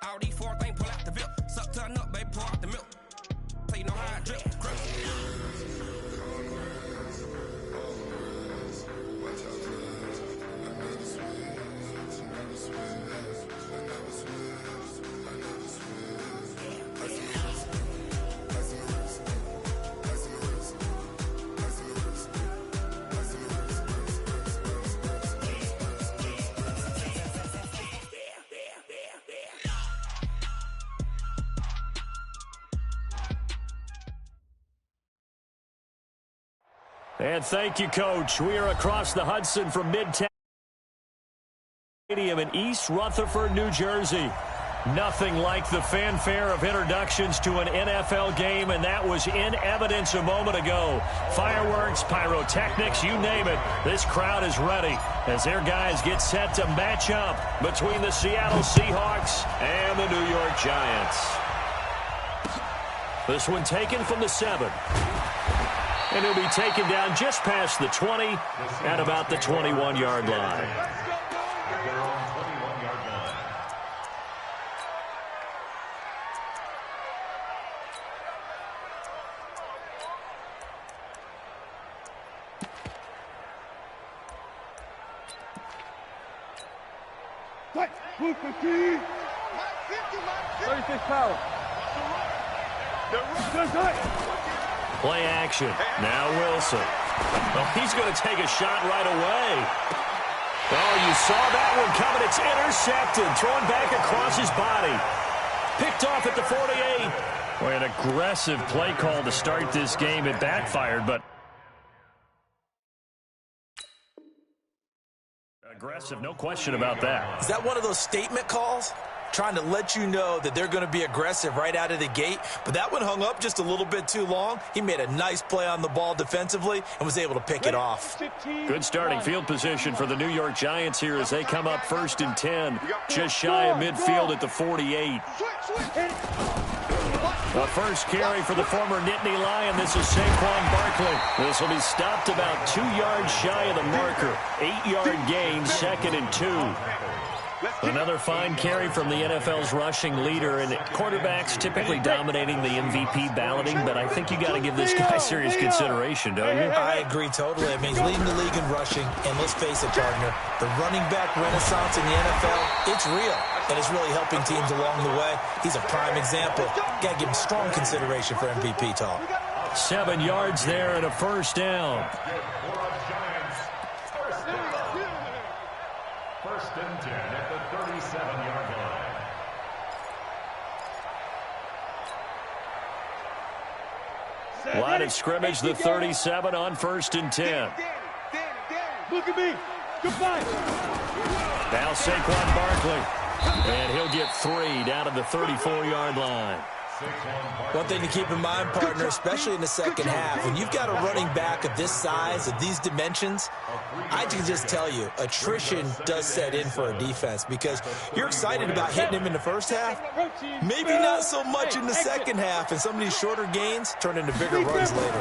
All these four things pull out the VIP. Suck, turn up, baby, pour out the milk. So you know how I drip. And thank you, Coach. We are across the Hudson from Midtown Stadium in East Rutherford, New Jersey. Nothing like the fanfare of introductions to an NFL game, and that was in evidence a moment ago. Fireworks, pyrotechnics, you name it. This crowd is ready as their guys get set to match up between the Seattle Seahawks and the New York Giants. This one taken from the 7. And he'll be taken down just past the 20 at about the 21-yard line. What? 36 power. Play action. Now Wilson. Well, he's going to take a shot right away. Oh, you saw that one coming. It's intercepted. Thrown back across his body. Picked off at the 48. Boy, an aggressive play call to start this game. It backfired, but aggressive, no question about that. Is that one of those statement calls? Trying to let you know that they're going to be aggressive right out of the gate. But that one hung up just a little bit too long. He made a nice play on the ball defensively and was able to pick it off. Good starting field position for the New York Giants here as they come up 1st and 10. Just shy of midfield at the 48. The first carry for the former Nittany Lion. This is Saquon Barkley. This will be stopped about 2 yards shy of the marker. 8-yard gain, 2nd and 2. Another fine carry from the NFL's rushing leader, and quarterbacks typically dominating the MVP balloting, but I think you got to give this guy serious consideration, don't you? I agree totally. I mean, he's leading the league in rushing, and let's face it, partner, the running back renaissance in the NFL, it's real, and it's really helping teams along the way. He's a prime example. Got to give him strong consideration for MVP talk. 7 yards there and a first down. First and 10 at the 37-yard line. Line of scrimmage, the 37 on 1st and 10. Look at me. Goodbye. Now Saquon Barkley. And he'll get 3 down to the 34-yard line. One thing to keep in mind, partner, especially in the second half, when you've got a running back of this size, of these dimensions, I can just tell you, attrition does set in for a defense because you're excited about hitting him in the first half, maybe not so much in the second half, and some of these shorter gains turn into bigger runs later.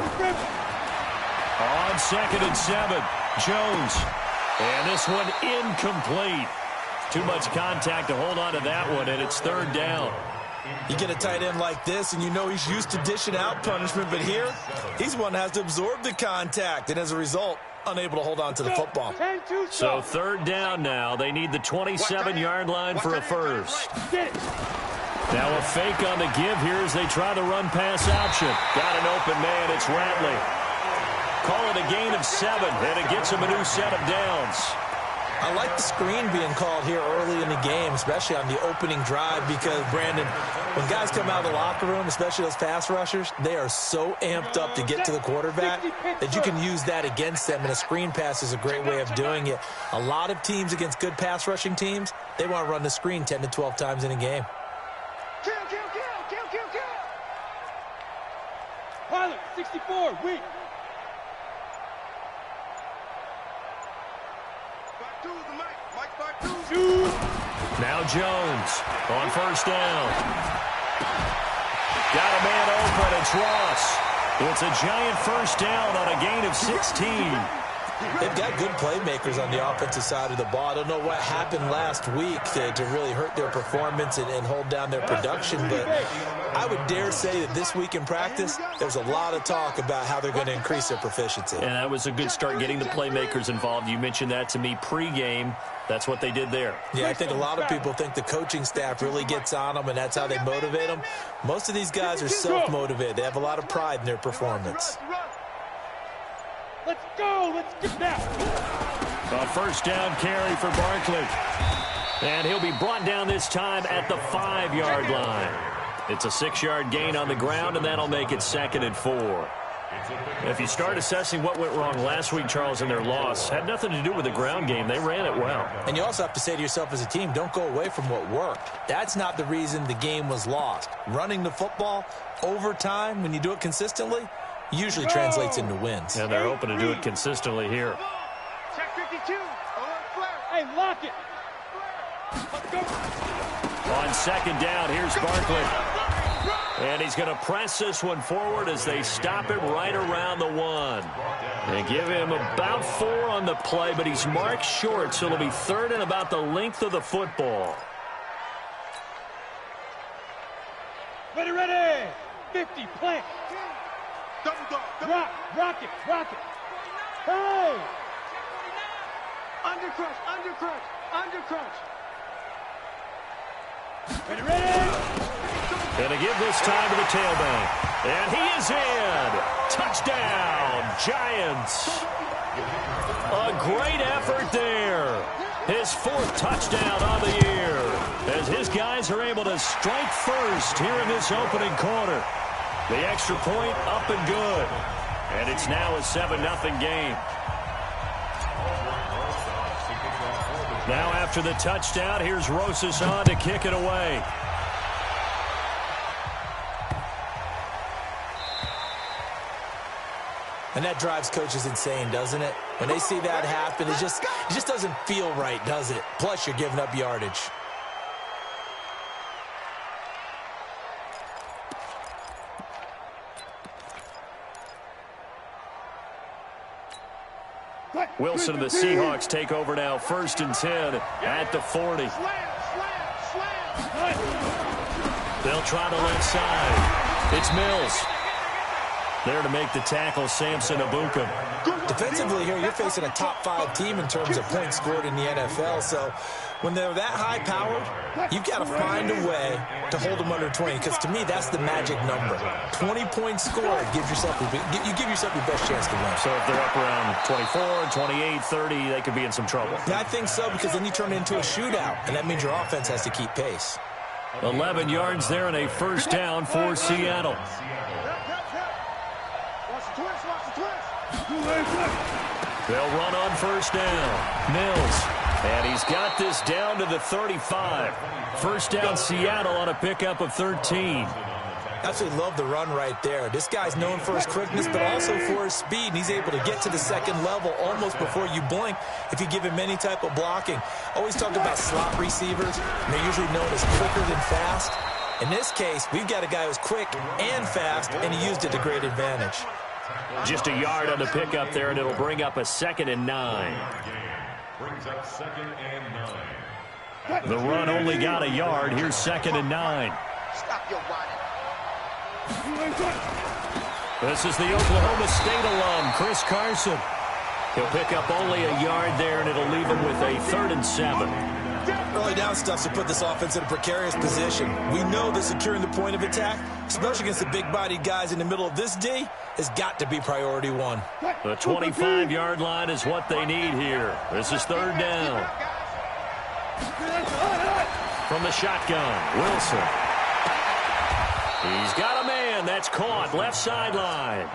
On 2nd and 7, Jones. And this one incomplete. Too much contact to hold on to that one, and it's 3rd down. You get a tight end like this, and you know he's used to dishing out punishment, but here, he's one that has to absorb the contact, and as a result, unable to hold on to the football. So 3rd down now. They need the 27-yard line for a first. Now a fake on the give here as they try the run-pass option. Got an open man. It's Ratley. Call it a gain of 7, and it gets him a new set of downs. I like the screen being called here early in the game, especially on the opening drive, because, Brandon, when guys come out of the locker room, especially those pass rushers, they are so amped up to get to the quarterback that you can use that against them, and a screen pass is a great way of doing it. A lot of teams against good pass rushing teams, they want to run the screen 10 to 12 times in a game. Kill. Pilot, 64, weak. Now Jones on 1st down. Got a man open. It's Ross. It's a giant first down on a gain of 16. They've got good playmakers on the offensive side of the ball. I don't know what happened last week to really hurt their performance and hold down their production, but I would dare say that this week in practice, there's a lot of talk about how they're going to increase their proficiency. And that was a good start, getting the playmakers involved. You mentioned that to me pregame. That's what they did there. Yeah, I think a lot of people think the coaching staff really gets on them, and that's how they motivate them. Most of these guys are self-motivated. They have a lot of pride in their performance. Let's go. Let's get that. A first down carry for Barkley. And he'll be brought down this time at the 5-yard line. It's a 6-yard gain on the ground, and that'll make it 2nd and 4. If you start assessing what went wrong last week, Charles, in their loss, had nothing to do with the ground game. They ran it well. And you also have to say to yourself as a team, don't go away from what worked. That's not the reason the game was lost. Running the football over time, when you do it consistently, usually translates into wins. And they're hoping to do it consistently here. Check 52. Hey, lock it. Let's go. On 2nd down, here's Barkley. And he's going to press this one forward as they stop him right around the 1. They give him about 4 on the play, but he's marked short, so it'll be 3rd and about the length of the football. Ready, ready. 50, plant. Rock it. Hey. Under crunch. Ready. Going to give this time to the tailback. And he is in. Touchdown, Giants. A great effort there. His 4th touchdown on the year, as his guys are able to strike first here in this opening quarter. The extra point up and good. And it's now a 7-0 game. Now after the touchdown, here's Rosas on to kick it away. And that drives coaches insane, doesn't it? When they see that happen, it just doesn't feel right, does it? Plus, you're giving up yardage. Wilson and the Seahawks take over now, 1st and 10 at the 40. They'll try the left side. It's Mills. There to make the tackle, Samson Abuka. Defensively here, you're facing a top-5 team in terms of points scored in the NFL. So when they're that high-powered, you've got to find a way to hold them under 20. Because to me, that's the magic number. 20 points scored gives yourself you give yourself your best chance to win. So if they're up around 24, 28, 30, they could be in some trouble. Yeah, I think so, because then you turn it into a shootout, and that means your offense has to keep pace. 11 yards there and a first down for Seattle. They'll run on first down. Mills. And he's got this down to the 35. First down Seattle on a pickup of 13. Absolutely love the run right there. This guy's known for his quickness, but also for his speed. And he's able to get to the 2nd level almost before you blink if you give him any type of blocking. Always talk about slot receivers. And they're usually known as quicker than fast. In this case, we've got a guy who's quick and fast, and he used it to great advantage. Just a yard on the pickup there, and it'll bring up a 2nd and 9. Brings up 2nd and 9. The run only got a yard. Here's 2nd and 9. Stop your whining. This is the Oklahoma State alum, Chris Carson. He'll pick up only a yard there, and it'll leave him with a 3rd and 7. Early down stuff to put this offense in a precarious position. We know that securing the point of attack, especially against the big-bodied guys in the middle of this D, has got to be priority 1. The 25-yard line is what they need here. This is 3rd down. From the shotgun, Wilson. He's got a man. That's caught. Left sideline.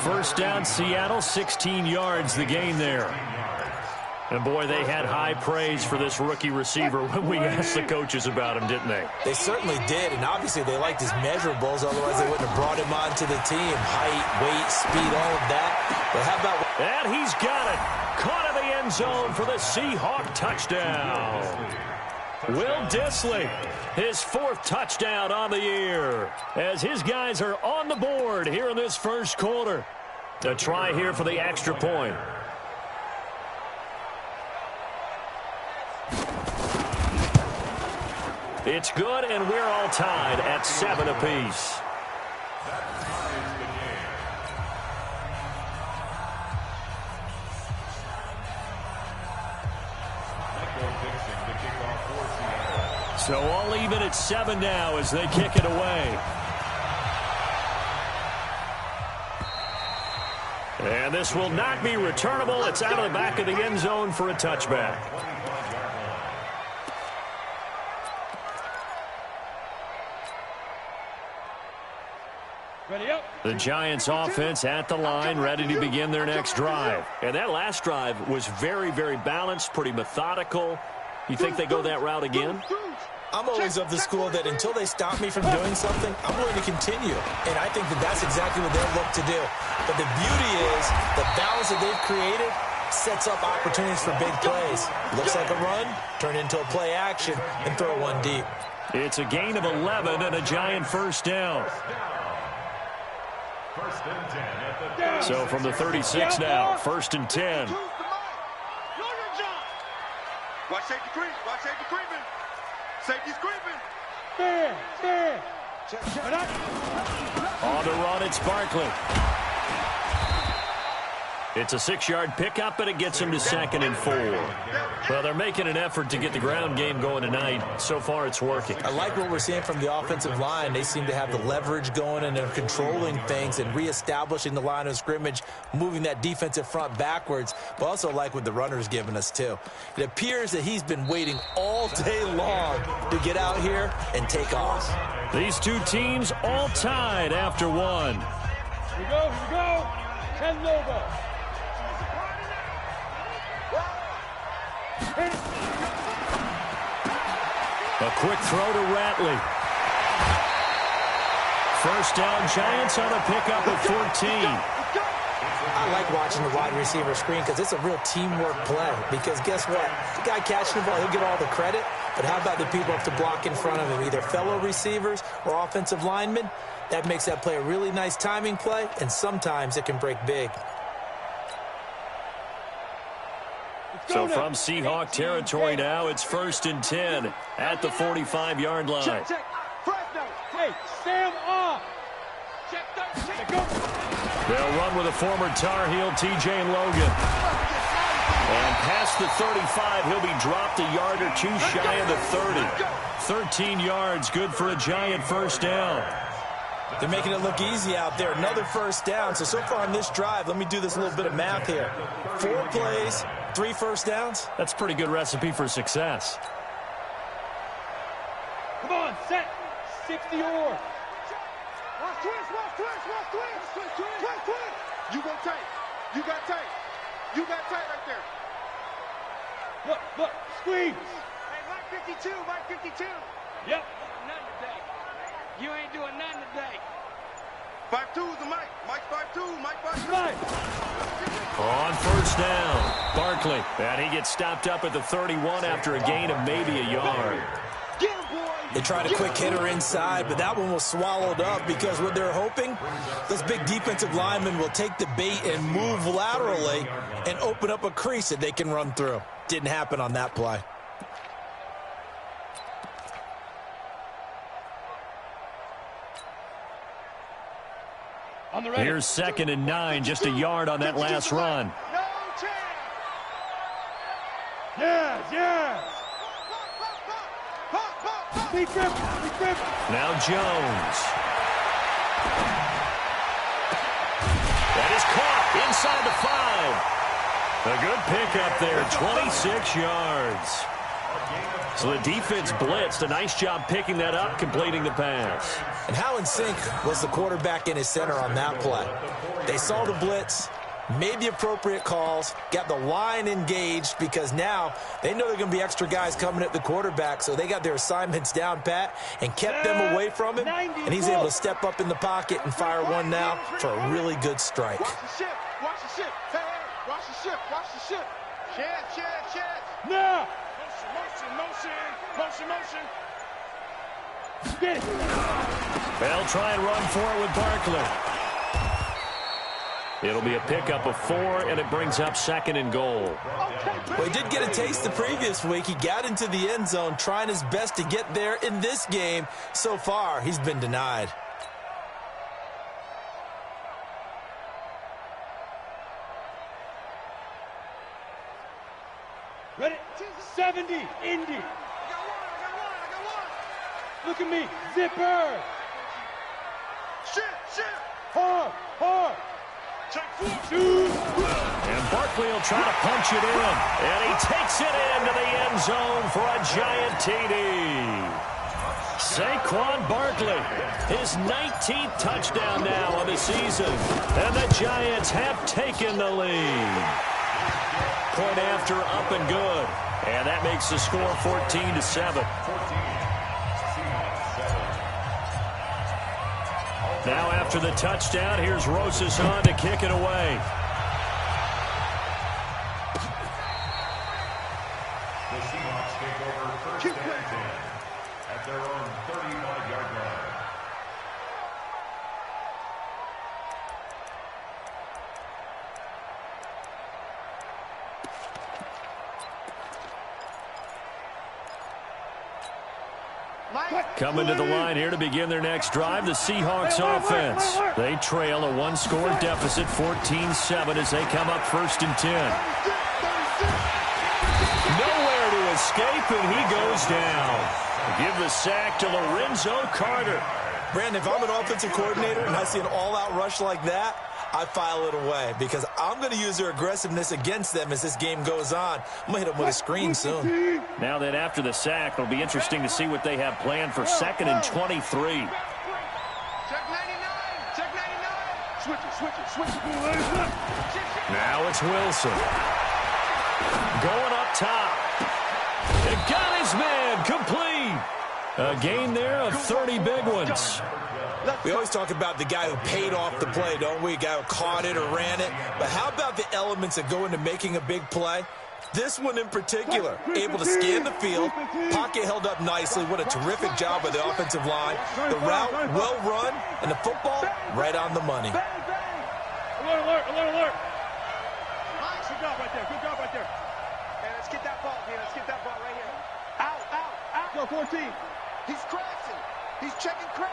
First down, Seattle. 16 yards the gain there. And, boy, they had high praise for this rookie receiver when we asked the coaches about him, didn't they? They certainly did, and obviously they liked his measurables. Otherwise, they wouldn't have brought him onto the team. Height, weight, speed, all of that. But how about... And he's got it. Caught in the end zone for the Seahawk touchdown. Will Dissly, his 4th touchdown on the year, as his guys are on the board here in this first quarter. A try here for the extra point. It's good, and we're all tied at 7 apiece. So all even at 7 now as they kick it away. And this will not be returnable. It's out of the back of the end zone for a touchback. Ready up. The Giants offense at the line, ready to begin their next drive. And that last drive was very, very balanced, pretty methodical. You think they go that route again? I'm always of the school that until they stop me from doing something, I'm willing to continue. And I think that that's exactly what they'll look to do. But the beauty is the balance that they've created sets up opportunities for big plays. Looks like a run, turn into a play action, and throw one deep. It's a gain of 11 and a Giant first down. So from the 36 now, 1st and 10. Watch safety creep. Watch safety creeping. Safety's creeping. Stand. On the run, it's Barkley. It's a 6-yard pickup, and it gets him to 2nd and 4. Well, they're making an effort to get the ground game going tonight. So far, it's working. I like what we're seeing from the offensive line. They seem to have the leverage going, and they're controlling things and reestablishing the line of scrimmage, moving that defensive front backwards. But also like what the runner's giving us, too. It appears that he's been waiting all day long to get out here and take off. These two teams all tied after 1. Here we go. 10 logo. A quick throw to Ratley. First down, Giants on a pickup of 14. I like watching the wide receiver screen because it's a real teamwork play. Because guess what? The guy catching the ball, he'll get all the credit. But how about the people up to block in front of him, either fellow receivers or offensive linemen? That makes that play a really nice timing play, and sometimes it can break big. So from Seahawk territory now, it's 1st and 10 at the 45-yard line. Check. Hey, Sam off. Check. They'll run with a former Tar Heel, T.J. Logan. And past the 35, he'll be dropped a yard or two shy of the 30. 13 yards, good for a Giant first down. They're making it look easy out there. Another first down. So far on this drive, let me do this little bit of math here. 4 plays, 3 first downs. That's a pretty good recipe for success. Come on, set. 60 yards. Watch twist. You go tight. You got tight. You got tight right there. Look, squeeze. Hey, Mike 52. Yep. Nothing today. You ain't doing nothing today. 5-2 is the Mike. Mike 5-2. Mike 5-2. Right. On first down, Barkley. And he gets stopped up at the 31 after a gain of maybe a yard. Get him, boy. They tried a quick hitter inside, but that one was swallowed up because what they're hoping, those big defensive linemen will take the bait and move laterally and open up a crease that they can run through. Didn't happen on that play. Here's 2nd and 9, just a yard on that last run. No chance. Yeah. Deep grip. Now Jones. That is caught inside the 5. A good pickup there, 26 yards. So the defense blitzed. A nice job picking that up, completing the pass. And how in sync was the quarterback in his center on that play? They saw the blitz, made the appropriate calls, got the line engaged because now they know there are going to be extra guys coming at the quarterback, so they got their assignments down pat and kept them away from him, and he's able to step up in the pocket and fire one now for a really good strike. Watch the ship. Hey, watch the ship. Chance. No. Motion. Get it. They'll try and run for it with Barkley. It'll be a pickup of 4, and it brings up 2nd and goal. Well, he did get a taste the previous week. He got into the end zone, trying his best to get there in this game. So far, he's been denied. Ready? 70, Indy. I got one. Look at me, zipper. Shit. Hard. Check 4, 2. And Barkley will try to punch it in. And he takes it into the end zone for a giant TD. Saquon Barkley, his 19th touchdown now of the season. And the Giants have taken the lead. Point after, up and good. And that makes the score 14-7. Now after the touchdown, here's Rosas on to kick it away. The Seahawks take over first and 10 at their own 35-yard line. Coming to the line here to begin their next drive, the Seahawks offense. They trail a one-score deficit, 14-7, as they come up 1st and 10. Nowhere to escape, and he goes down. Give the sack to Lorenzo Carter. Brandon, if I'm an offensive coordinator and I see an all-out rush like that, I file it away because I'm going to use their aggressiveness against them as this game goes on. I'm going to hit them with a screen soon. Now that after the sack, it'll be interesting to see what they have planned for 2nd and 23. Check 99. Switch it. Now it's Wilson. Going up top. It got his man complete. A gain there of 30 big ones. We always talk about the guy who paid off the play, don't we? A guy who caught it or ran it. But how about the elements that go into making a big play? This one in particular, able to scan the field, pocket held up nicely. What a terrific job by the offensive line. The route, well run, and the football, right on the money. Alert. Good job right there. Hey, let's get that ball here. Let's get that ball right here. Out. Go, 14. He's crashing. He's checking crash.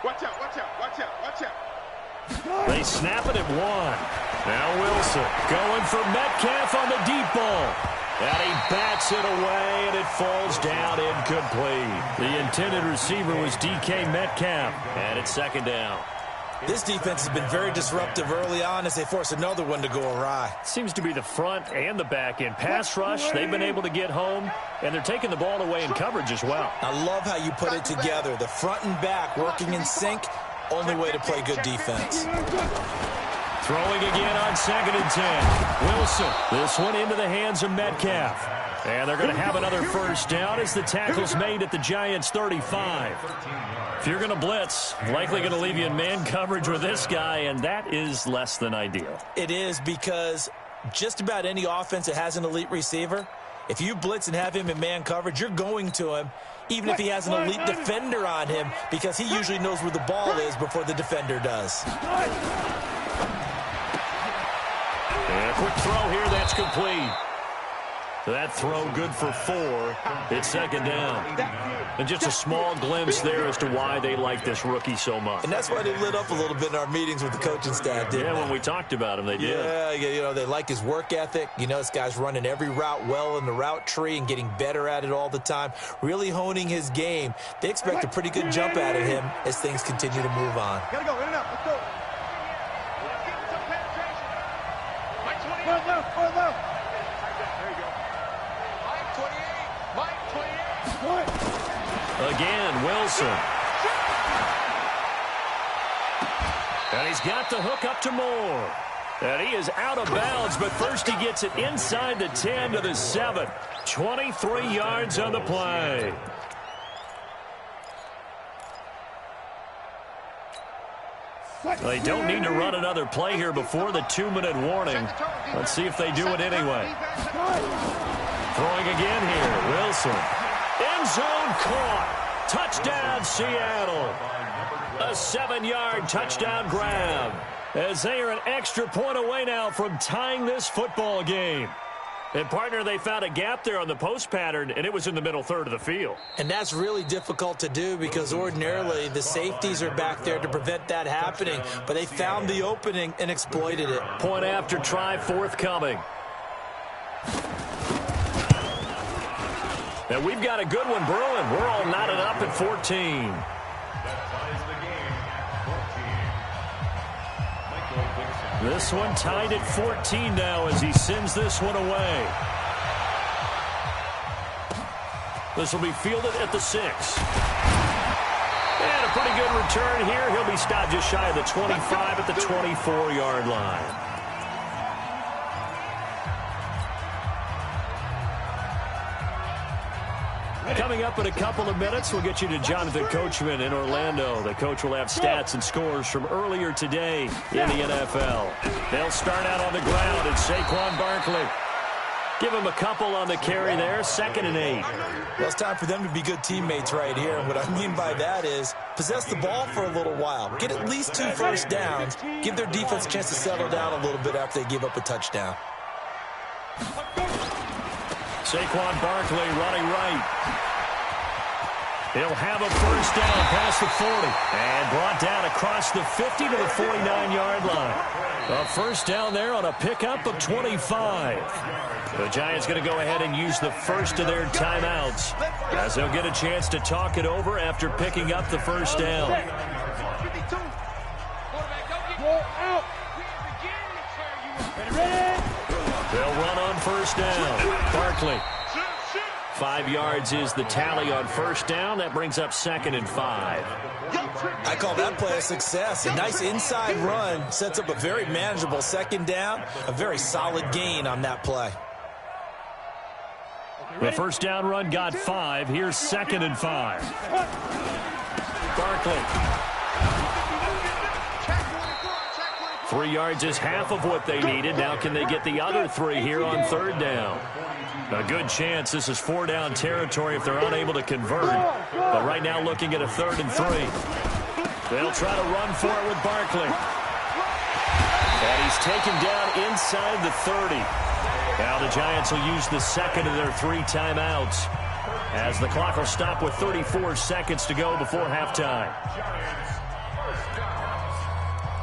Watch out. They snap it at 1. Now Wilson going for Metcalf on the deep ball. And he bats it away, and it falls down incomplete. The intended receiver was DK Metcalf, and it's 2nd down. This defense has been very disruptive early on as they force another one to go awry. Seems to be the front and the back end. Pass rush, they've been able to get home, and they're taking the ball away in coverage as well. I love how you put it together. The front and back working in sync, only way to play good defense. Throwing again on 2nd and 10. Wilson, this one into the hands of Metcalf. And they're going to have another first down as the tackle's made at the Giants' 35. If you're going to blitz, likely going to leave you in man coverage with this guy, and that is less than ideal. It is because just about any offense that has an elite receiver, if you blitz and have him in man coverage, you're going to him, even if he has an elite defender on him, because he usually knows where the ball is before the defender does. And a quick throw here, that's complete. That throw good for 4. It's 2nd down. And just a small glimpse there as to why they like this rookie so much. And that's why they lit up a little bit in our meetings with the coaching staff, didn't they? When we talked about him, they did. Yeah, they like his work ethic. This guy's running every route well in the route tree and getting better at it all the time, really honing his game. They expect a pretty good jump out of him as things continue to move on. Gotta go, in and out, let's go. Point left. Again, Wilson. And he's got the hook up to Moore. And he is out of bounds, but first he gets it inside the 10 to the 7. 23 yards on the play. They don't need to run another play here before the 2-minute warning. Let's see if they do it anyway. Throwing again here, Wilson. End zone caught. Touchdown, Seattle. A 7-yard touchdown grab, as they are an extra point away now from tying this football game. And, partner, they found a gap there on the post pattern, and it was in the middle third of the field. And that's really difficult to do because ordinarily the safeties are back there to prevent that happening. But they found the opening and exploited it. Point after try forthcoming. And we've got a good one brewing. We're all knotted up at 14. This one tied at 14 now as he sends this one away. This will be fielded at the 6. And a pretty good return here. He'll be stopped just shy of the 25 at the 24-yard line. Coming up in a couple of minutes, we'll get you to Jonathan Coachman in Orlando. The coach will have stats and scores from earlier today in the NFL. They'll start out on the ground, and Saquon Barkley. Give him a couple on the carry there, 2nd and 8. Well, it's time for them to be good teammates right here. And what I mean by that is possess the ball for a little while. Get at least 2 first downs. Give their defense a chance to settle down a little bit after they give up a touchdown. Saquon Barkley running right. He'll have a first down past the 40 and brought down across the 50 to the 49-yard line. A first down there on a pickup of 25. The Giants going to go ahead and use the first of their timeouts as they'll get a chance to talk it over after picking up the first down. They'll run on first down. Barkley. 5 yards is the tally on first down. That brings up 2nd and 5. I call that play a success. A nice inside run sets up a very manageable 2nd down. A very solid gain on that play. The first down run got 5. Here's 2nd and 5. Barkley. 3 yards is half of what they needed. Now can they get the other 3 here on 3rd down? A good chance this is 4-down territory if they're unable to convert. But right now looking at a 3rd and 3. They'll try to run for it with Barkley. And he's taken down inside the 30. Now the Giants will use the 2nd of their 3 timeouts as the clock will stop with 34 seconds to go before halftime.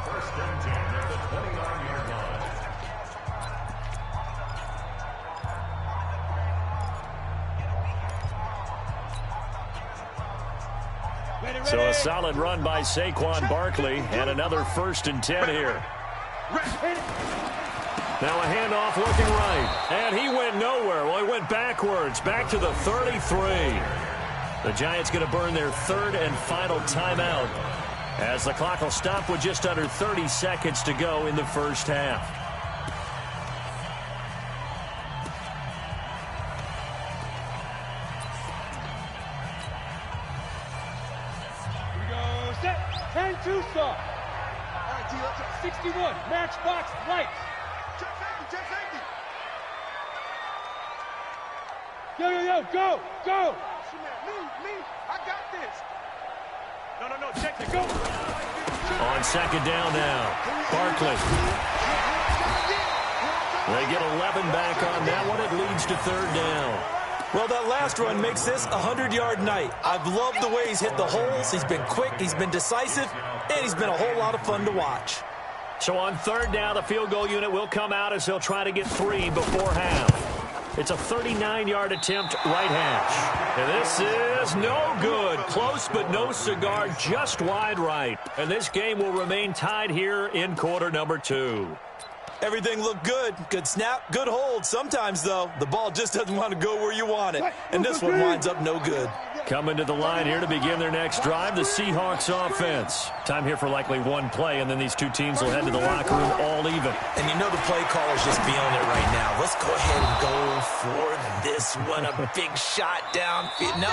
First and 10 at the 29-yard line. So a solid run by Saquon Barkley and another 1st and 10 here. Now a handoff looking right. And he went nowhere. Well, he went backwards, back to the 33. The Giants going to burn their 3rd and final timeout as the clock will stop with just under 30 seconds to go in the first half. All right, T, let's go. 61, matchbox lights. Check safety. Yo, go. Me, I got this. No, check it, go. On 2nd down now, Barkley. They get 11 back on that one. It leads to 3rd down. Well, that last run makes this a 100-yard night. I've loved the way he's hit the holes. He's been quick, he's been decisive, and he's been a whole lot of fun to watch. So on 3rd down, the field goal unit will come out as they'll try to get 3 before half. It's a 39-yard attempt right hash. And this is no good. Close but no cigar, just wide right. And this game will remain tied here in quarter number 2. Everything looked good. Good snap, good hold. Sometimes, though, the ball just doesn't want to go where you want it. And this one winds up no good. Coming to the line here to begin their next drive, the Seahawks offense. Time here for likely one play, and then these two teams will head to the locker room all even. And you know the play caller's just feeling it right now. Let's go ahead and go for this one. A big shot downfield. No.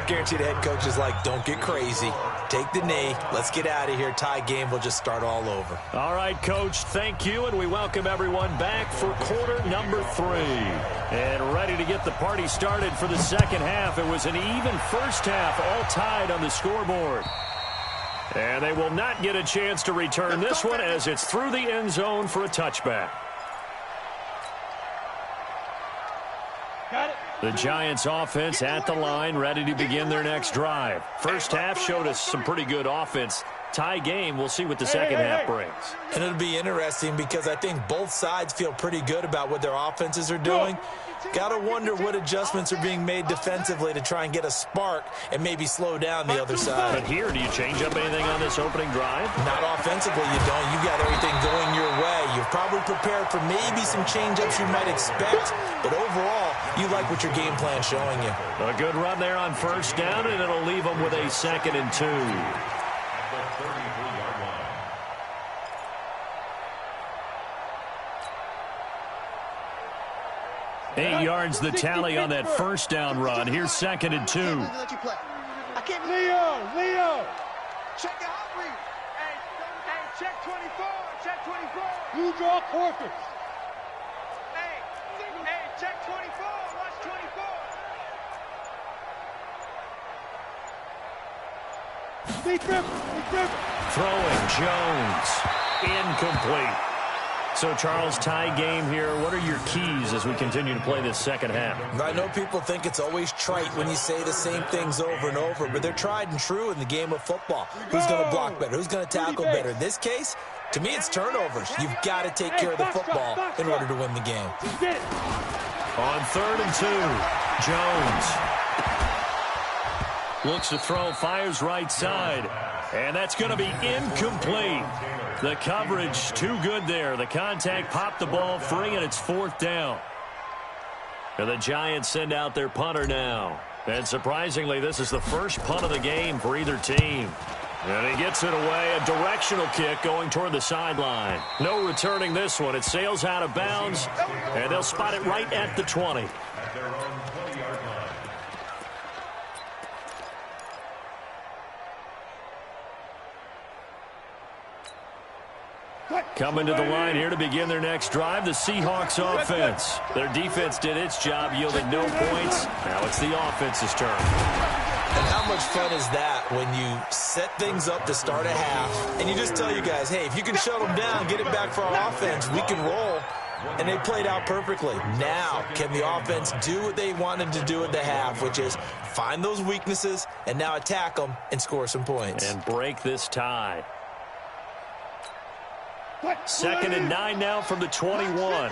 Guaranteed the head coach is like, don't get crazy. Take the knee. Let's get out of here. Tie game. We'll just start all over. All right, Coach, thank you, and we welcome everyone back for quarter number 3. And ready to get the party started for the second half. It was an even first half, all tied on the scoreboard. And they will not get a chance to return this one as it's through the end zone for a touchback. Got it. The Giants offense at the line, ready to begin their next drive. First half showed us some pretty good offense. Tie game, we'll see what the second half brings. And it'll be interesting because I think both sides feel pretty good about what their offenses are doing. Got to wonder what adjustments are being made defensively to try and get a spark and maybe slow down the other side. But here, do you change up anything on this opening drive? Not offensively, you don't. You got everything going your way. You've probably prepared for maybe some change-ups you might expect, but overall, you like what your game plan's showing you. A good run there on first down, and it'll leave them with a 2nd and 2. 33-yard line. Eight yards the tally on that first down run. Here's 2nd and 2. Leo. Check your hot read. Hey, check 24. Check 24. You draw quarters. Hey, check 24. Watch 24. Be careful. Throwing, Jones. Incomplete. So, Charles, tie game here. What are your keys as we continue to play this second half? I know people think it's always trite when you say the same things over and over, but they're tried and true in the game of football. Who's going to block better? Who's going to tackle better? In this case, to me, it's turnovers. You've got to take care of the football in order to win the game. On 3rd and 2, Jones looks to throw, fires right side, and that's going to be incomplete. The coverage too good there. The contact popped the ball free, and it's 4th down. And the Giants send out their punter now. And surprisingly, this is the first punt of the game for either team. And he gets it away, a directional kick going toward the sideline. No returning this one. It sails out of bounds, and they'll spot it right at the 20. At their own 20-yard line. Coming to the line here to begin their next drive, the Seahawks offense. Their defense did its job, yielding no points. Now it's the offense's turn. And how much fun is that when you set things up to start a half, and you just tell you guys, hey, if you can shut them down, get it back for our offense, we can roll. And they played out perfectly. Now, can the offense do what they wanted to do at the half, which is find those weaknesses and now attack them and score some points. And break this tie. 2nd and 9 now from the 21.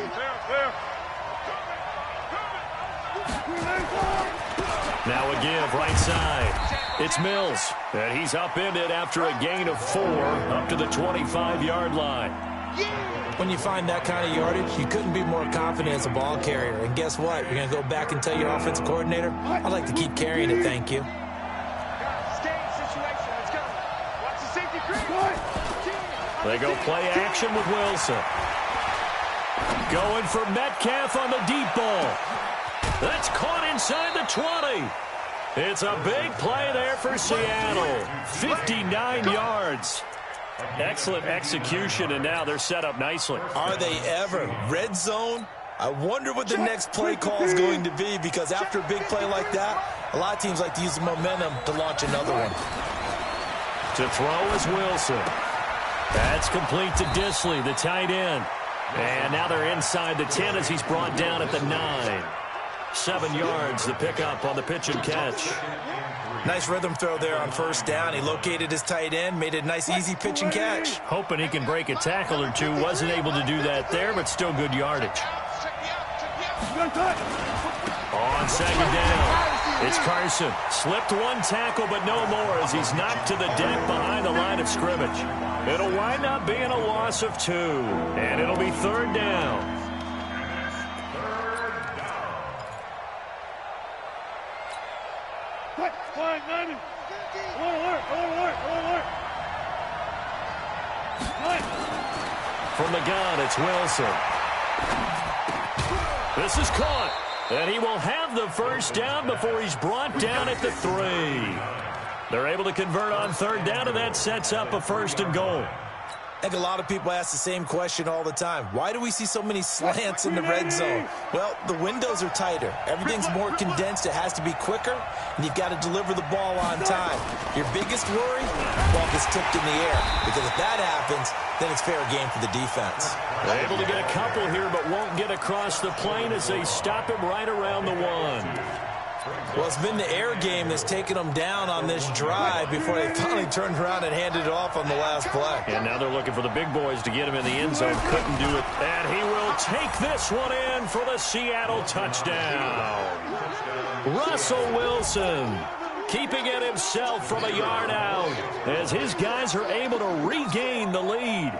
Now a give, right side. It's Mills, and he's upended after a gain of 4 up to the 25-yard line. When you find that kind of yardage, you couldn't be more confident as a ball carrier. And guess what? You're going to go back and tell your offensive coordinator, I'd like to keep carrying it, thank you. They go play action with Wilson. Going for Metcalf on the deep ball. That's caught inside the 20. It's a big play there for Seattle. 59 yards. Excellent execution, and now they're set up nicely. Are they ever? Red zone? I wonder what the next play call is going to be, because after a big play like that, a lot of teams like to use the momentum to launch another one. To throw is Wilson. That's complete to Disley, the tight end. And now they're inside the 10 as he's brought down at the 9. 7 yards, the pickup on the pitch and catch. Nice rhythm throw there on first down. He located his tight end, made a nice easy pitch and catch. Hoping he can break a tackle or two. Wasn't able to do that there, but still good yardage. On 2nd down, it's Carson. Slipped one tackle, but no more as he's knocked to the deck behind the line of scrimmage. It'll wind up being a loss of 2, and it'll be 3rd down. From the gun, it's Wilson. This is caught, and he will have the first down before he's brought down at the 3. They're able to convert on 3rd down, and that sets up a 1st and goal. I think a lot of people ask the same question all the time. Why do we see so many slants in the red zone? Well, the windows are tighter. Everything's more condensed. It has to be quicker, and you've got to deliver the ball on time. Your biggest worry? Ball gets tipped in the air, because if that happens, then it's fair game for the defense. They're able to get a couple here, but won't get across the plane as they stop him right around the 1. Well, it's been the air game that's taken them down on this drive before they finally turned around and handed it off on the last play. And now they're looking for the big boys to get him in the end zone. Couldn't do it. And he will take this one in for the Seattle touchdown. Russell Wilson keeping it himself from a yard out as his guys are able to regain the lead.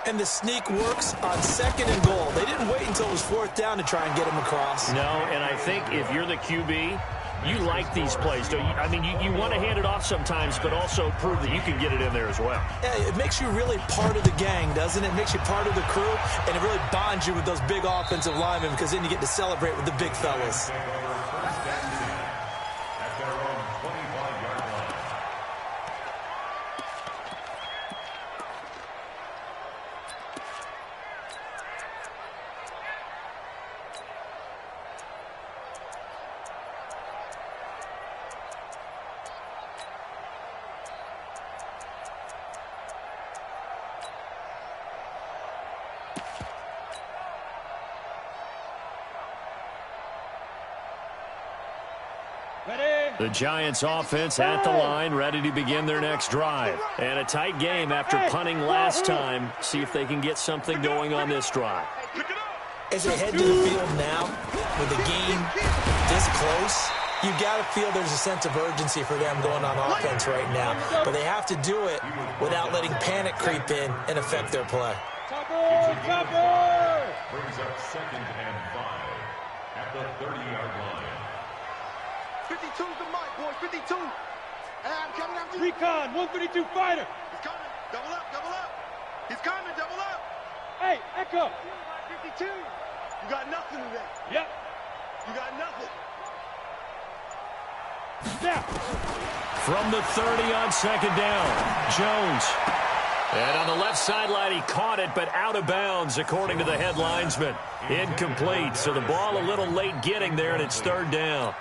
And the sneak works on 2nd and goal. They didn't wait until it was 4th down to try and get him across. No, and I think if you're the QB, you like these plays, don't you? I mean, you want to hand it off sometimes, but also prove that you can get it in there as well. Yeah, it makes you really part of the gang, doesn't it? It makes you part of the crew, and it really bonds you with those big offensive linemen because then you get to celebrate with the big fellas. The Giants offense at the line, ready to begin their next drive. And a tight game after punting last time. See if they can get something going on this drive. As they head to the field now, with the game this close, you got to feel there's a sense of urgency for them going on offense right now. But they have to do it without letting panic creep in and affect their play. Brings up 2nd and 5 at the 30-yard line. 52's the mic, boys. 52. And I'm coming after you. Recon, 132 fighter. He's coming. Double up, double up. He's coming, double up. Hey, Echo. 52. You got nothing today. Yep. You got nothing. Now. From the 30 on 2nd down, Jones. And on the left sideline, he caught it, but out of bounds, according to the head linesman. Incomplete, so the ball a little late getting there, and it's 3rd down.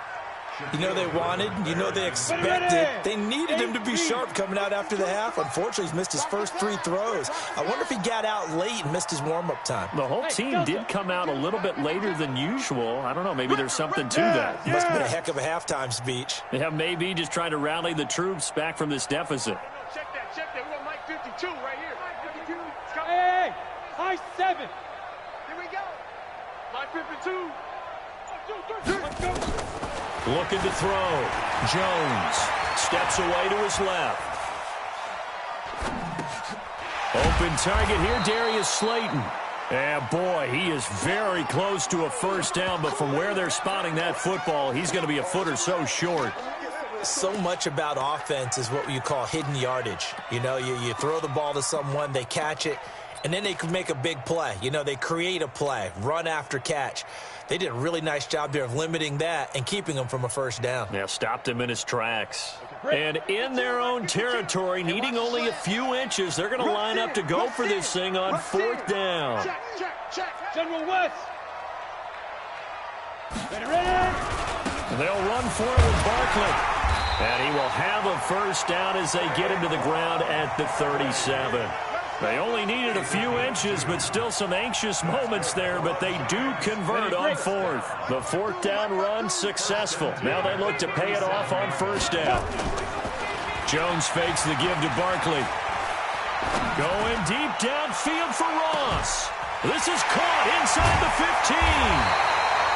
You know they wanted, you know they expected. They needed him to be sharp coming out after the half. Unfortunately, he's missed his first 3 throws. I wonder if he got out late and missed his warm-up time. The whole team did come out a little bit later than usual. I don't know, maybe there's something to that. Must have been a heck of a halftime speech. Yeah, maybe just trying to rally the troops back from this deficit. Check that, check that. We got Mike 52 right here. Mike 52. Hey, high 7. Here we go. Mike 52. Let's go. Looking to throw. Jones steps away to his left. Open target here, Darius Slayton. And boy, he is very close to a first down, but from where they're spotting that football, he's going to be a foot or so short. So much about offense is what you call hidden yardage. You know, you throw the ball to someone, they catch it, and then they can make a big play. You know, they create a play, run after catch. They did a really nice job there of limiting that and keeping him from a first down. Yeah, stopped him in his tracks. And in their own territory, needing only a few inches, they're going to line up to go for this thing on 4th down. Check, check, check. General West. Ready. They'll run for it with Barkley. And he will have a first down as they get him to the ground at the 37. They only needed a few inches, but still some anxious moments there, but they do convert on 4th. The 4th down run successful. Now they look to pay it off on 1st down. Jones fakes the give to Barkley. Going deep downfield for Ross. This is caught inside the 15.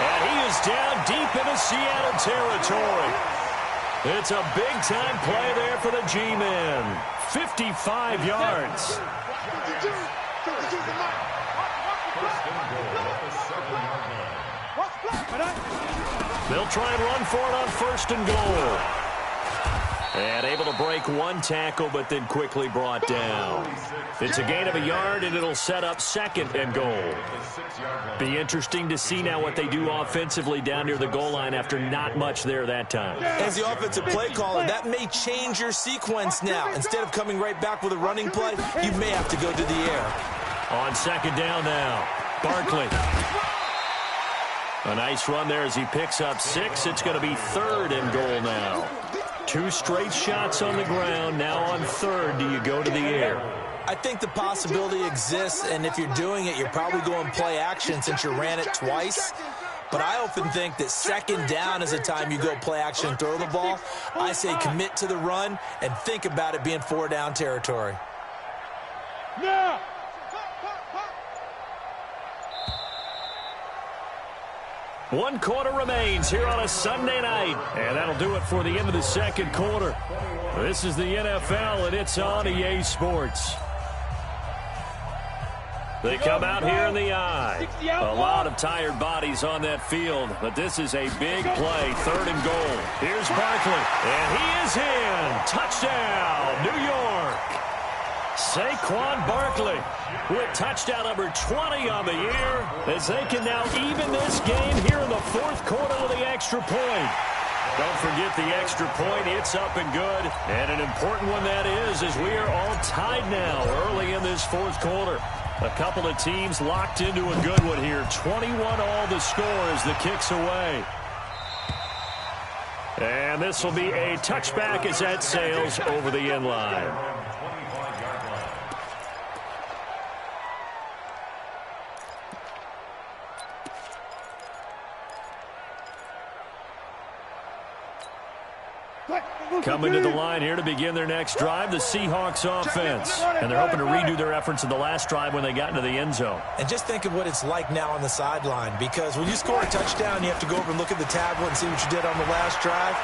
And he is down deep into Seattle territory. It's a big-time play there for the G-men. 55 yards. They'll try and run for it on 1st and goal. And able to break one tackle, but then quickly brought down. It's a gain of a yard, and it'll set up 2nd and goal. Be interesting to see now what they do offensively down near the goal line after not much there that time. As the offensive play caller, that may change your sequence now. Instead of coming right back with a running play, you may have to go to the air. On 2nd down now, Barkley. A nice run there as he picks up 6. It's going to be 3rd and goal now. 2 straight shots on the ground. Now on 3rd, do you go to the air? I think the possibility exists, and if you're doing it, you're probably going play action since you ran it twice. But I often think that 2nd down is the time you go play action and throw the ball. I say commit to the run and think about it being 4 down territory. Now! 1 quarter remains here on a Sunday night. And that'll do it for the end of the 2nd quarter. This is the NFL, and it's on EA Sports. They come out here in the eye. A lot of tired bodies on that field, but this is a big play, 3rd and goal. Here's Barkley, and he is in. Touchdown, New York. Saquon Barkley with touchdown number 20 on the year as they can now even this game here in the 4th quarter with the extra point. Don't forget the extra point. It's up and good. And an important one that is, as we are all tied now early in this 4th quarter. A couple of teams locked into a good one here. 21 all the score as the kick's away. And this will be a touchback as that sails over the end line. Coming to the line here to begin their next drive, the Seahawks offense. And they're hoping to redo their efforts in the last drive when they got into the end zone. And just think of what it's like now on the sideline, because when you score a touchdown, you have to go over and look at the tablet and see what you did on the last drive.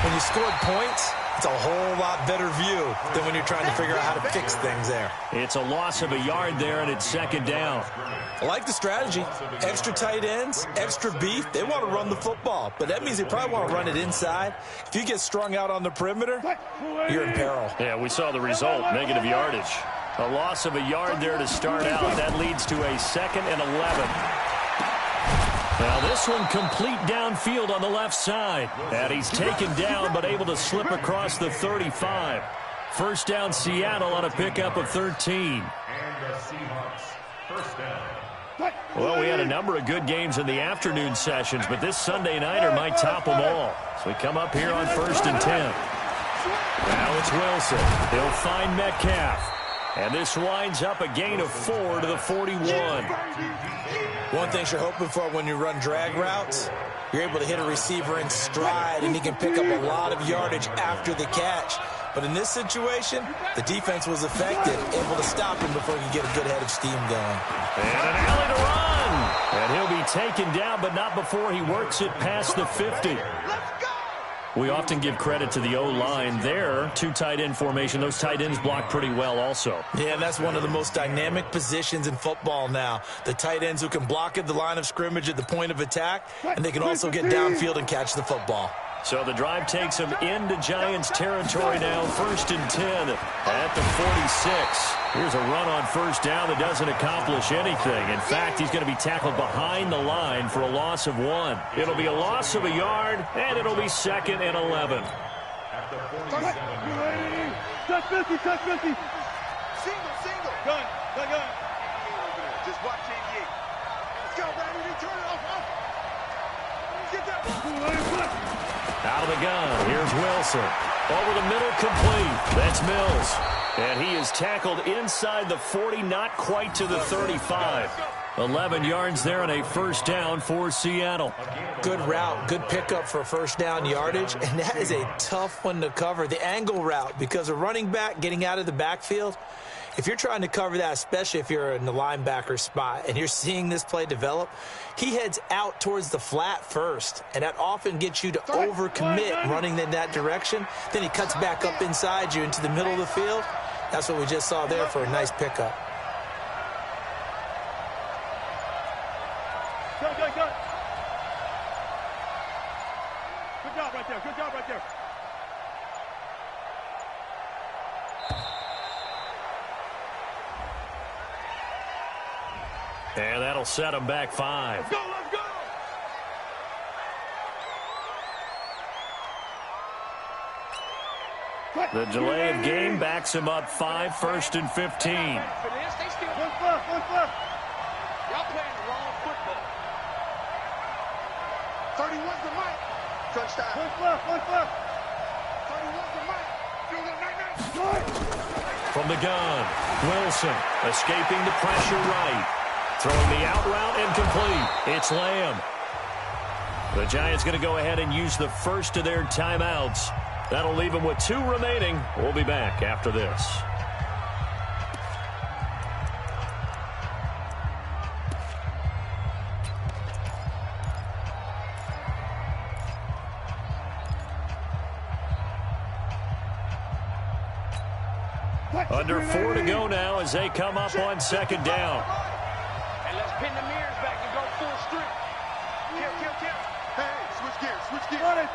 When you scored points, it's a whole lot better view than when you're trying to figure out how to fix things there. It's a loss of a yard there, and it's 2nd down. I like the strategy. Extra tight ends, extra beef. They want to run the football, but that means they probably want to run it inside. If you get strung out on the perimeter, you're in peril. Yeah, we saw the result, negative yardage. A loss of a yard there to start out. That leads to a 2nd and 11. Now this one complete downfield on the left side. And he's taken down but able to slip across the 35. 1st down Seattle on a pickup of 13. And the Seahawks, 1st down. Well, we had a number of good games in the afternoon sessions, but this Sunday nighter might top them all. So we come up here on 1st and 10. Now it's Wilson. He'll find Metcalf. And this winds up a gain of 4 to the 41. One thing you're hoping for when you run drag routes, you're able to hit a receiver in stride, and he can pick up a lot of yardage after the catch. But in this situation, the defense was effective, able to stop him before he could get a good head of steam going. And an alley to run. And he'll be taken down, but not before he works it past the 50. We often give credit to the O-line there. 2 tight end formation. Those tight ends block pretty well also. Yeah, and that's one of the most dynamic positions in football now. The tight ends who can block at the line of scrimmage at the point of attack, and they can also get downfield and catch the football. So the drive takes him into Giants territory now. 1st and 10 at the 46. Here's a run on 1st down that doesn't accomplish anything. In fact, he's going to be tackled behind the line for a loss of 1. It'll be a loss of a yard, and it'll be 2nd and 11. At the 47. Touch 50, touch 50. Single. Gun. Just watch 88. Let's go, Brandon. Turn it off. Get that ball. Out of the gun, here's Wilson. Over the middle, complete. That's Mills. And he is tackled inside the 40, not quite to the 35. 11 yards there and a 1st down for Seattle. Good route, good pickup for 1st down yardage, and that is a tough one to cover. The angle route, because a running back getting out of the backfield, if you're trying to cover that, especially if you're in the linebacker spot and you're seeing this play develop, he heads out towards the flat first, and that often gets you to overcommit running in that direction. Then he cuts back up inside you into the middle of the field. That's what we just saw there for a nice pickup. Good. Good job right there. And that'll set him back 5. Let's go, let's go. The delay of game backs him up 5, 1st and 15. One plus, one plus. Y'all playing the wrong football. 31's the mic. Touchdown. One plus. 31's the mic. Feel the night. From the gun, Wilson escaping the pressure right. Throwing the out route incomplete. It's Lamb. The Giants going to go ahead and use the first of their timeouts. That'll leave them with 2 remaining. We'll be back after this. Under 4 to go now as they come up on 2nd down. And let's pin the mirrors back and go full streak. Kill. Hey, switch gears. Got it.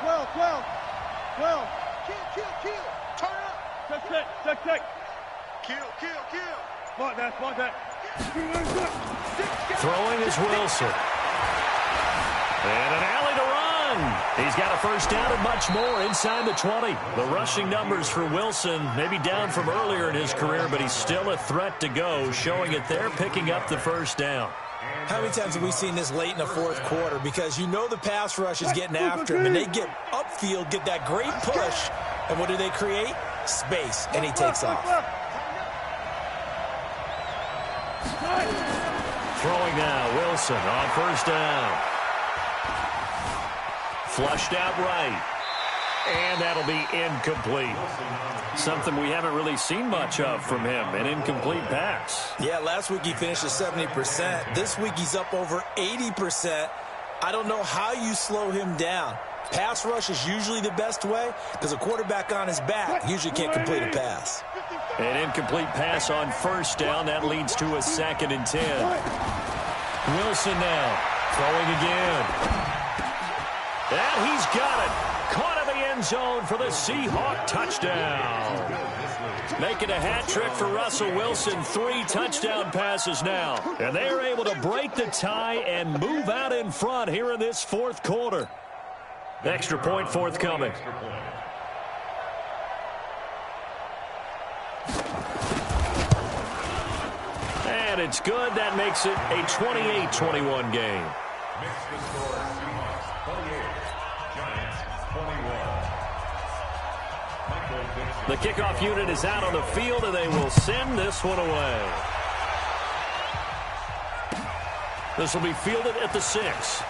12. Kill. Turn up. Check. Kill. Spot that. Throwing is Wilson. And an alley to run. He's got a first down and much more inside the 20. The rushing numbers for Wilson maybe down from earlier in his career, but he's still a threat to go, showing it there, picking up the first down. How many times have we seen this late in the 4th quarter? Because you know the pass rush is getting after him, and they get upfield, get that great push, and what do they create? Space, and he takes off. Throwing now, Wilson on first down. Flushed out right. And that'll be incomplete. Something we haven't really seen much of from him, an incomplete pass. Yeah, last week he finished at 70%. This week he's up over 80%. I don't know how you slow him down. Pass rush is usually the best way because a quarterback on his back usually can't complete a pass. An incomplete pass on first down. That leads to a 2nd and 10. Wilson now throwing again. And he's got it. Caught in the end zone for the Seahawk touchdown. Making a hat trick for Russell Wilson. 3 touchdown passes now. And they are able to break the tie and move out in front here in this 4th quarter. Extra point forthcoming. And it's good. That makes it a 28-21 game. The kickoff unit is out on the field, and they will send this one away. This will be fielded at the 6.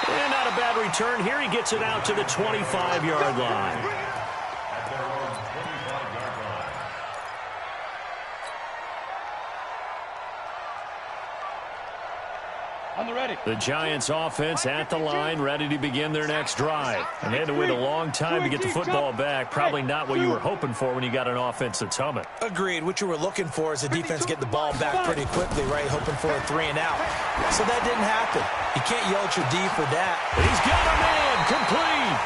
And not a bad return here. He gets it out to the 25-yard line. The Giants offense at the line, ready to begin their next drive. And they had to wait a long time to get the football back. Probably not what you were hoping for when you got an offense that's humming. Agreed. What you were looking for is the defense get the ball back pretty quickly, right? Hoping for a 3 and out. So that didn't happen. You can't yell at your D for that. He's got a man complete.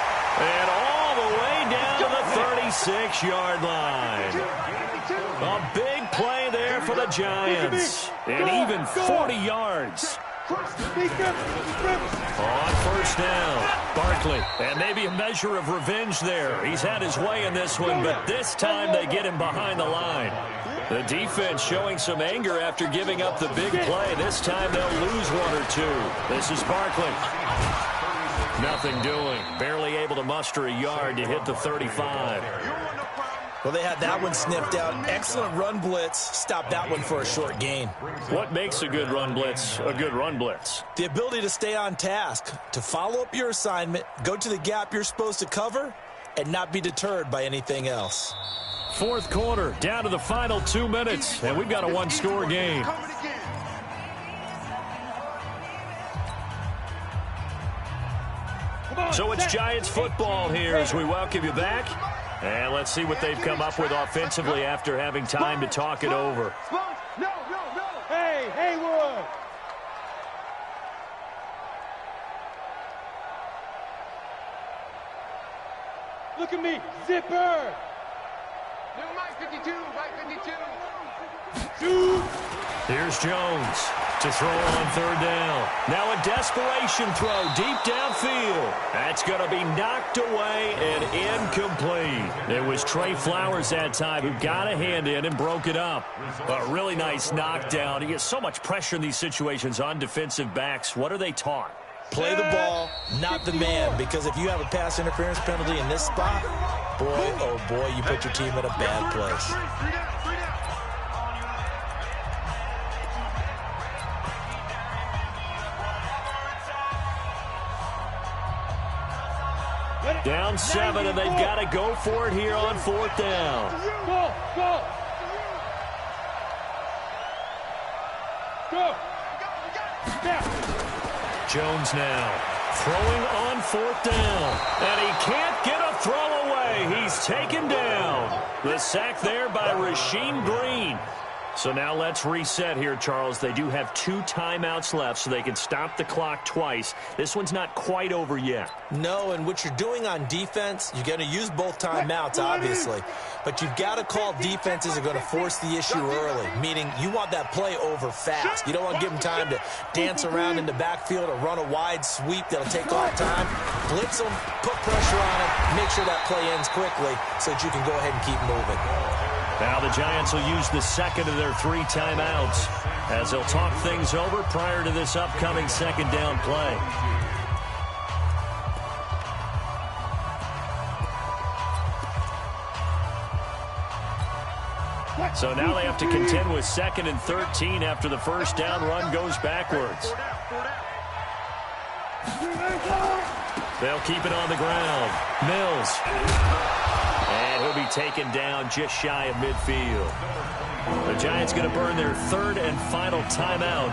And all the way down to the 36-yard line. A big play there for the Giants. And even 40 yards. On first down, Barkley, and maybe a measure of revenge there. He's had his way in this one, but this time they get him behind the line. The defense showing some anger after giving up the big play. This time they'll lose 1 or 2. This is Barkley. Nothing doing. Barely able to muster a yard to hit the 35. Well, they had that one sniffed out. Excellent run blitz. Stopped that one for a short gain. What makes a good run blitz a good run blitz? The ability to stay on task, to follow up your assignment, go to the gap you're supposed to cover, and not be deterred by anything else. 4th quarter, down to the final 2 minutes, and we've got a 1-score game. So it's Giants football here as we welcome you back. And let's see what they've come up with offensively after having time to talk it over. No. Hey, Haywood. Look at me. Zipper. Here's Jones to throw on third down. Now a desperation throw deep downfield. That's going to be knocked away and incomplete. It was Trey Flowers that time who got a hand in and broke it up. A really nice knockdown. He gets so much pressure in these situations on defensive backs. What are they taught? Play the ball, not the man, because if you have a pass interference penalty in this spot, boy, oh boy, you put your team in a bad place. Down 7, and they've got to go for it here on fourth down. Go. Jones now throwing on fourth down, and he can't get a throw away. He's taken down. The sack there by Rasheem Green. So now let's reset here, Charles. They do have 2 timeouts left, so they can stop the clock twice. This one's not quite over yet. No, and what you're doing on defense, you're going to use both timeouts, obviously. But you've got to call defenses are going to force the issue early, meaning you want that play over fast. You don't want to give them time to dance around in the backfield or run a wide sweep that'll take all time. Blitz them, put pressure on them, make sure that play ends quickly so that you can go ahead and keep moving. Now the Giants will use the second of their 3 timeouts as they'll talk things over prior to this upcoming second down play. So now they have to contend with 2nd and 13 after the first down run goes backwards. They'll keep it on the ground. Mills. And he'll be taken down just shy of midfield. The Giants going to burn their 3rd and final timeout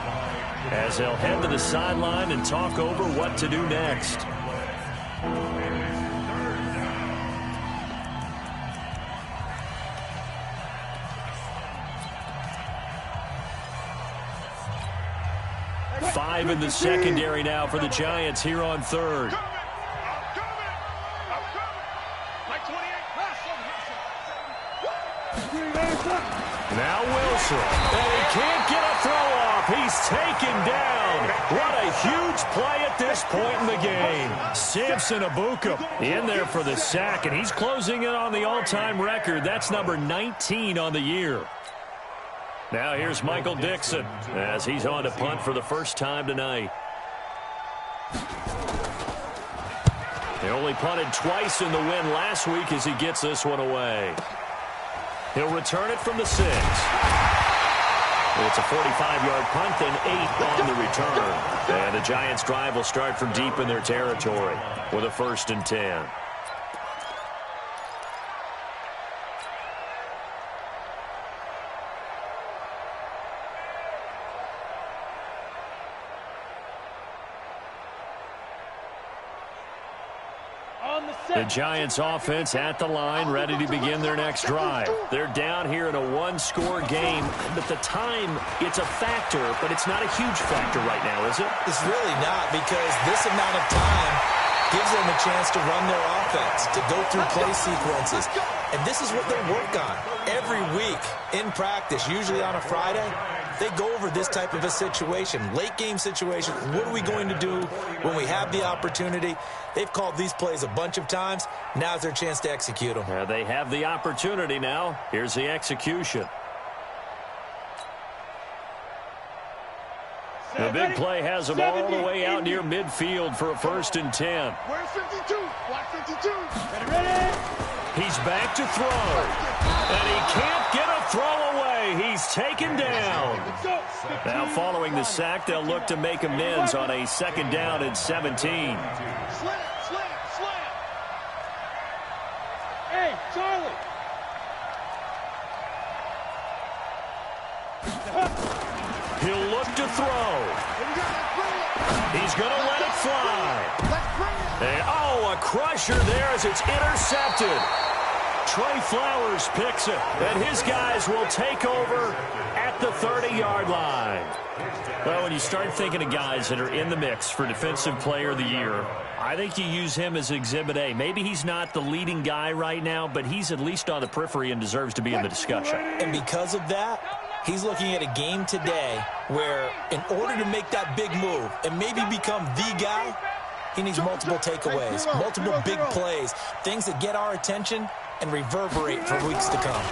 as they'll head to the sideline and talk over what to do next. Five in the secondary now for the Giants here on 3rd. Now Wilson, and he can't get a throw off. He's taken down. What a huge play at this point in the game. Samson Abuka in there for the sack, and he's closing in on the all-time record. That's number 19 on the year. Now here's Michael Dixon as he's on to punt for the first time tonight. They only punted twice in the win last week as he gets this one away. He'll return it from the 6. It's a 45-yard punt, then 8 on the return. And the Giants' drive will start from deep in their territory with a 1st and 10. The Giants offense at the line, ready to begin their next drive. They're down here in a 1-score game. But the time, it's a factor, but it's not a huge factor right now, is it? It's really not, because this amount of time gives them a chance to run their offense, to go through play sequences. And this is what they work on every week in practice, usually on a Friday. They go over this type of a situation, late game situation. What are we going to do when we have the opportunity? They've called these plays a bunch of times. Now's their chance to execute them. They have the opportunity now. Here's the execution. The big play has them all the way out near midfield for a 1st and 10. Where's 52? Watch 52. Ready? He's back to throw. And he can't get a throw away. He's taken down. Now following the sack, they'll look to make amends on a 2nd down and 17. Slant. Hey, Charlie. He'll look to throw. He's going to let it fly. And, oh, a crusher there as it's intercepted. Trey Flowers picks it, and his guys will take over at the 30-yard line. Well, when you start thinking of guys that are in the mix for Defensive Player of the Year, I think you use him as Exhibit A. Maybe he's not the leading guy right now, but he's at least on the periphery and deserves to be in the discussion. And because of that, he's looking at a game today where in order to make that big move and maybe become the guy, he needs multiple takeaways, multiple big plays, things that get our attention and reverberate for weeks to come.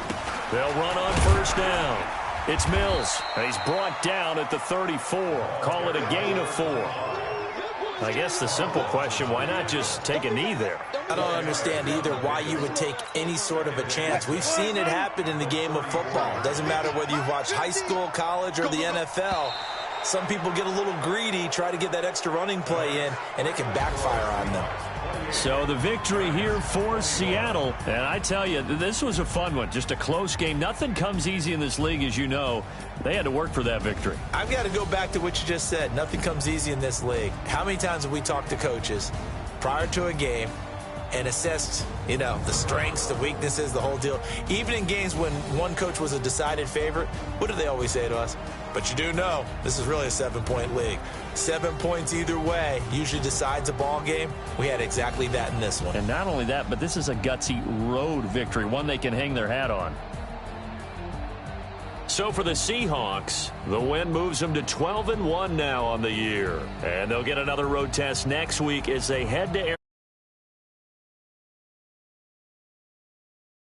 They'll run on first down. It's Mills, and he's brought down at the 34. Call it a gain of 4. I guess the simple question, why not just take a knee there? I don't understand either why you would take any sort of a chance. We've seen it happen in the game of football. It doesn't matter whether you've watched high school, college, or the NFL. Some people get a little greedy, try to get that extra running play in, and it can backfire on them. So the victory here for Seattle. And I tell you, this was a fun one. Just a close game. Nothing comes easy in this league, as you know. They had to work for that victory. I've got to go back to what you just said. Nothing comes easy in this league. How many times have we talked to coaches prior to a game and assessed, the strengths, the weaknesses, the whole deal? Even in games when one coach was a decided favorite, what do they always say to us? But you do know this is really a 7-point league. 7 points either way usually decides a ball game. We had exactly that in this one. And not only that, but this is a gutsy road victory, one they can hang their hat on. So for the Seahawks, the win moves them to 12-1 now on the year. And they'll get another road test next week as they head to Arizona.